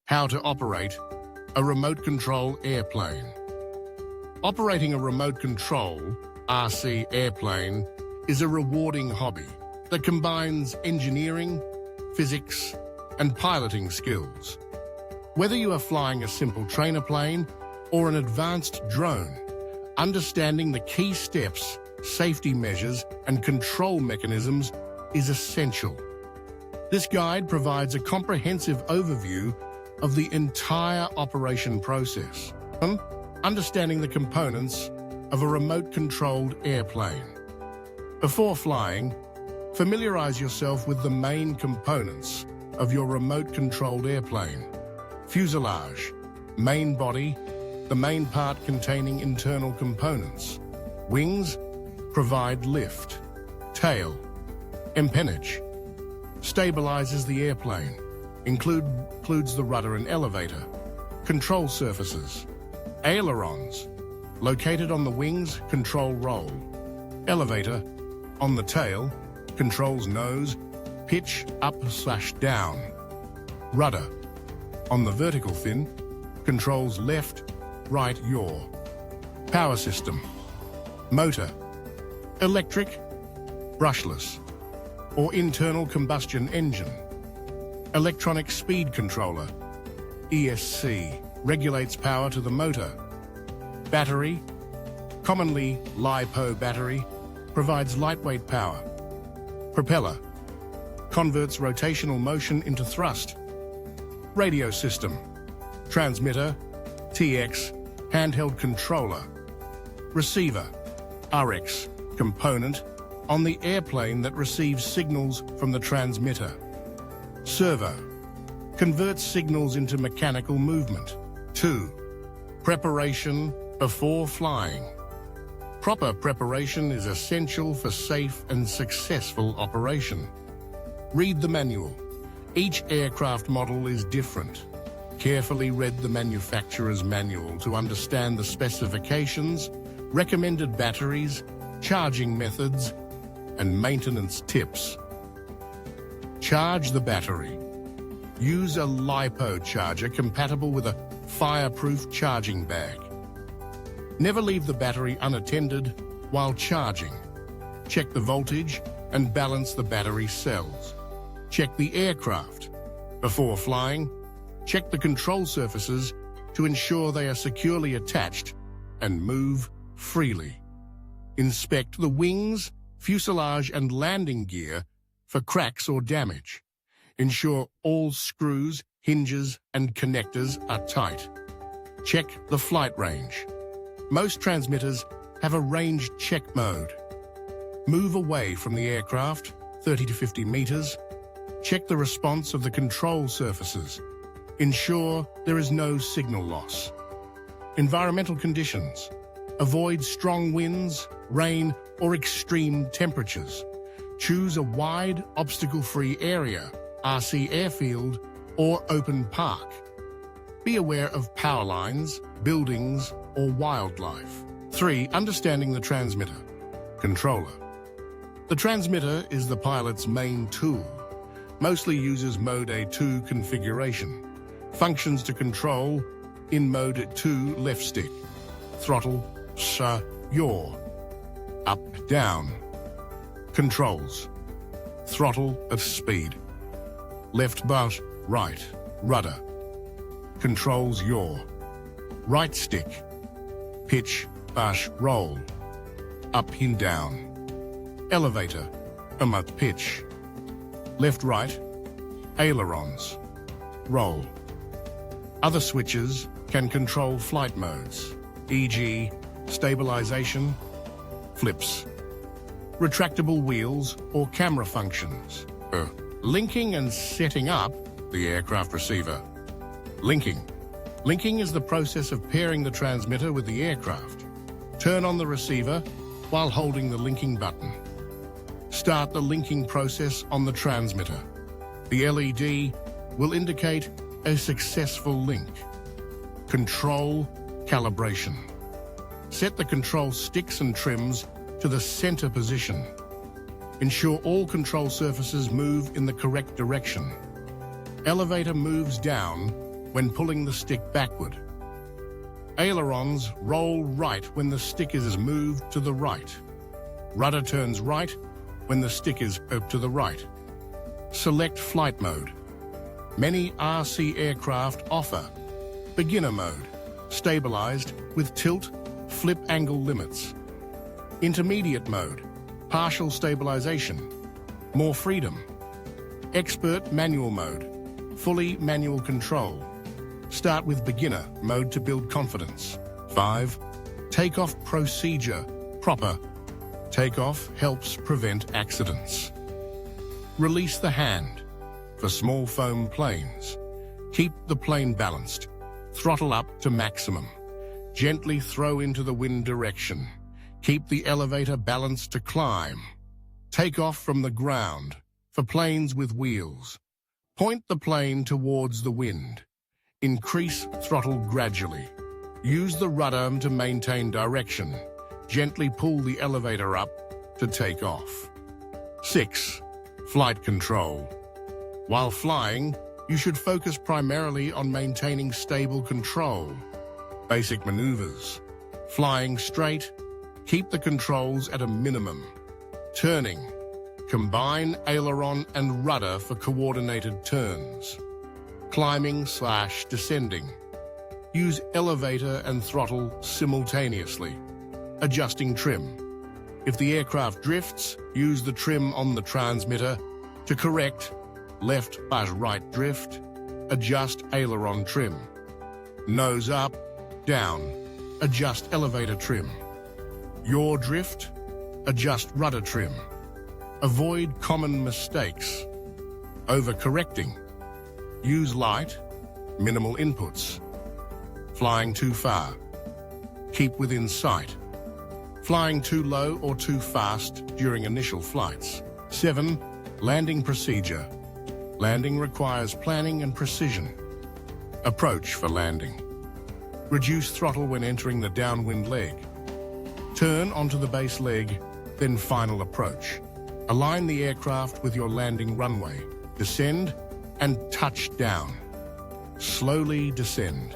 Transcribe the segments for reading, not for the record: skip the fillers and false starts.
How to operate a remote control airplane. Operating a remote control RC airplane is a rewarding hobby that combines engineering, physics, and piloting skills. Whether you are flying a simple trainer plane or an advanced drone, understanding the key steps, safety measures, and control mechanisms is essential. This guide provides a comprehensive overview of the entire operation process, understanding the components of a remote-controlled airplane. Before flying, familiarize yourself with the main components of your remote-controlled airplane. Fuselage, main body, the main part containing internal components. Wings provide lift. Tail, empennage, stabilizes the airplane, includes the rudder and elevator. Control surfaces, ailerons, located on the wings, control roll. Elevator, on the tail, controls nose, pitch up/down. Rudder, on the vertical fin, controls left, right yaw. Power system, motor, electric, brushless, or internal combustion engine. Electronic speed controller, ESC, regulates power to the motor. Battery, commonly LiPo battery, provides lightweight power. Propeller, converts rotational motion into thrust. Radio system, transmitter, TX, handheld controller. Receiver, RX, component on the airplane that receives signals from the transmitter. Servo, converts signals into mechanical movement. 2. Preparation before flying. Proper preparation is essential for safe and successful operation. Read the manual. Each aircraft model is different. Carefully read the manufacturer's manual to understand the specifications, recommended batteries, charging methods, and maintenance tips. Charge the battery. Use a LiPo charger compatible with a fireproof charging bag. Never leave the battery unattended while charging. Check the voltage and balance the battery cells. Check the aircraft. Before flying, check the control surfaces to ensure they are securely attached and move freely. Inspect the wings, fuselage, and landing gear for cracks or damage. Ensure all screws, hinges, and connectors are tight. Check the flight range. Most transmitters have a range check mode. Move away from the aircraft, 30 to 50 meters. Check the response of the control surfaces. Ensure there is no signal loss. Environmental conditions. Avoid strong winds, rain, or extreme temperatures. Choose a wide, obstacle-free area, RC airfield, or open park. Be aware of power lines, buildings, or wildlife. 3. Understanding the transmitter. Controller. The transmitter is the pilot's main tool. Mostly uses Mode A2 configuration. Functions to control in Mode 2 left stick. Throttle, yaw. Up, down. Controls. Throttle at speed. Left butt, right. Rudder. Controls yaw. Right stick. Pitch, roll. Up and down. Elevator, pitch. Left, right. Ailerons. Roll. Other switches can control flight modes, e.g. stabilization, flips, retractable wheels, or camera functions. Linking and setting up the aircraft receiver. Linking. Linking is the process of pairing the transmitter with the aircraft. Turn on the receiver while holding the linking button. Start the linking process on the transmitter. The LED will indicate a successful link. Control calibration. Set the control sticks and trims to the center position. Ensure all control surfaces move in the correct direction. Elevator moves down when pulling the stick backward. Ailerons roll right when the stick is moved to the right. Rudder turns right when the stick is to the right. Select flight mode. Many RC aircraft offer beginner mode, stabilized with tilt, flip angle limits. Intermediate mode, partial stabilization, more freedom. Expert manual mode, fully manual control. Start with beginner mode to build confidence. 5. Takeoff procedure, proper. Takeoff helps prevent accidents. Release the hand. For small foam planes, keep the plane balanced. Throttle up to maximum. Gently throw into the wind direction. Keep the elevator balanced to climb. Take off from the ground. For planes with wheels, point the plane towards the wind. Increase throttle gradually. Use the rudder to maintain direction. Gently pull the elevator up to take off. 6. Flight control. While flying, you should focus primarily on maintaining stable control. Basic maneuvers. Flying straight, keep the controls at a minimum. Turning. Combine aileron and rudder for coordinated turns. Climbing/descending. Use elevator and throttle simultaneously. Adjusting trim. If the aircraft drifts, use the trim on the transmitter to correct left/right drift. Adjust aileron trim. Nose up, down. Adjust elevator trim. Yaw drift. Adjust rudder trim. Avoid common mistakes. Overcorrecting. Use light, minimal inputs. Flying too far. Keep within sight. Flying too low or too fast during initial flights. 7. Landing procedure. Landing requires planning and precision. Approach for landing. Reduce throttle when entering the downwind leg. Turn onto the base leg, then final approach. Align the aircraft with your landing runway. Descend and touch down. Slowly descend.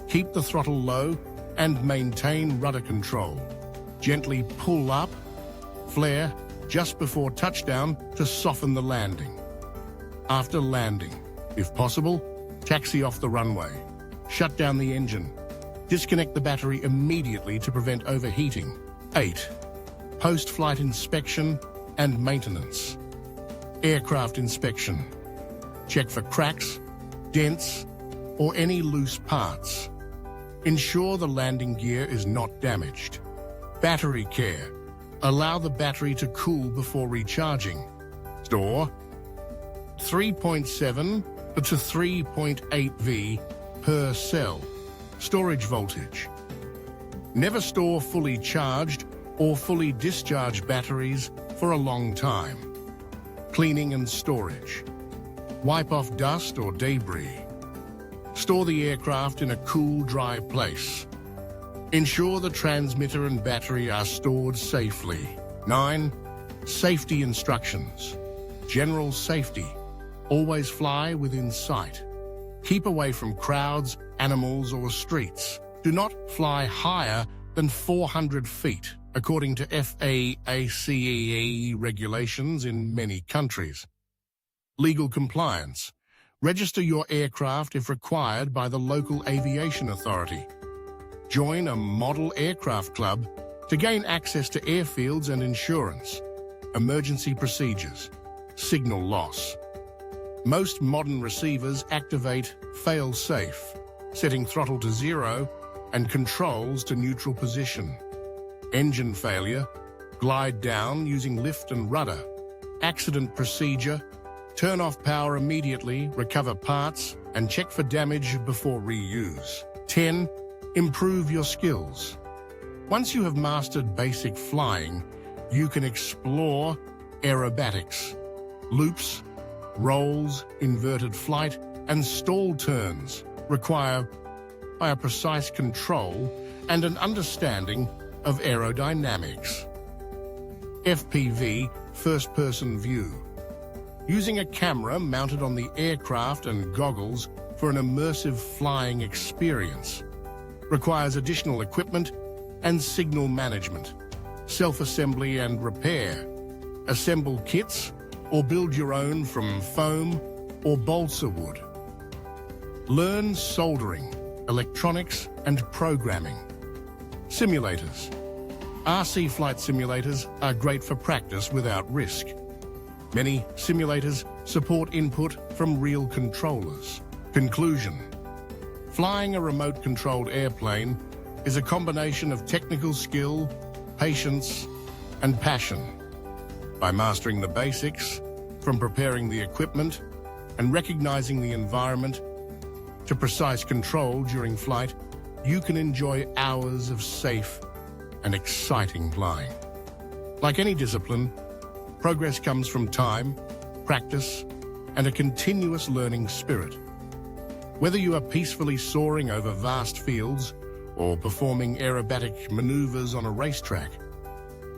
Keep the throttle low and maintain rudder control. Gently pull up, flare just before touchdown to soften the landing. After landing, if possible, taxi off the runway. Shut down the engine. Disconnect the battery immediately to prevent overheating. 8. Post-flight inspection and maintenance. Aircraft inspection. Check for cracks, dents, or any loose parts. Ensure the landing gear is not damaged. Battery care. Allow the battery to cool before recharging. Store 3.7 to 3.8 V per cell. Storage voltage. Never store fully charged or fully discharged batteries for a long time. Cleaning and storage. Wipe off dust or debris. Store the aircraft in a cool, dry place. Ensure the transmitter and battery are stored safely. 9. Safety instructions. General safety. Always fly within sight. Keep away from crowds, animals, or streets. Do not fly higher than 400 feet, according to FAACEE regulations in many countries. Legal compliance. Register your aircraft if required by the local aviation authority. Join a model aircraft club to gain access to airfields and insurance. Emergency procedures. Signal loss. Most modern receivers activate fail-safe, setting throttle to 0 and controls to neutral position. Engine failure. Glide down using lift and rudder. Accident procedure. Turn off power immediately, recover parts, and check for damage before reuse. 10. Improve your skills. Once you have mastered basic flying, you can explore aerobatics. Loops, rolls, inverted flight, and stall turns require a precise control and an understanding of aerodynamics. FPV, first-person view. Using a camera mounted on the aircraft and goggles for an immersive flying experience, requires additional equipment and signal management, self-assembly and repair. Assemble kits or build your own from foam or balsa wood. Learn soldering, electronics and programming. Simulators. RC flight simulators are great for practice without risk. Many simulators support input from real controllers. Conclusion. Flying a remote-controlled airplane is a combination of technical skill, patience, and passion. By mastering the basics, from preparing the equipment and recognizing the environment to precise control during flight, you can enjoy hours of safe and exciting flying. Like any discipline, progress comes from time, practice, and a continuous learning spirit. Whether you are peacefully soaring over vast fields or performing aerobatic maneuvers on a racetrack,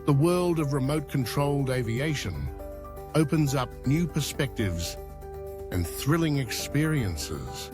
the world of remote-controlled aviation opens up new perspectives and thrilling experiences.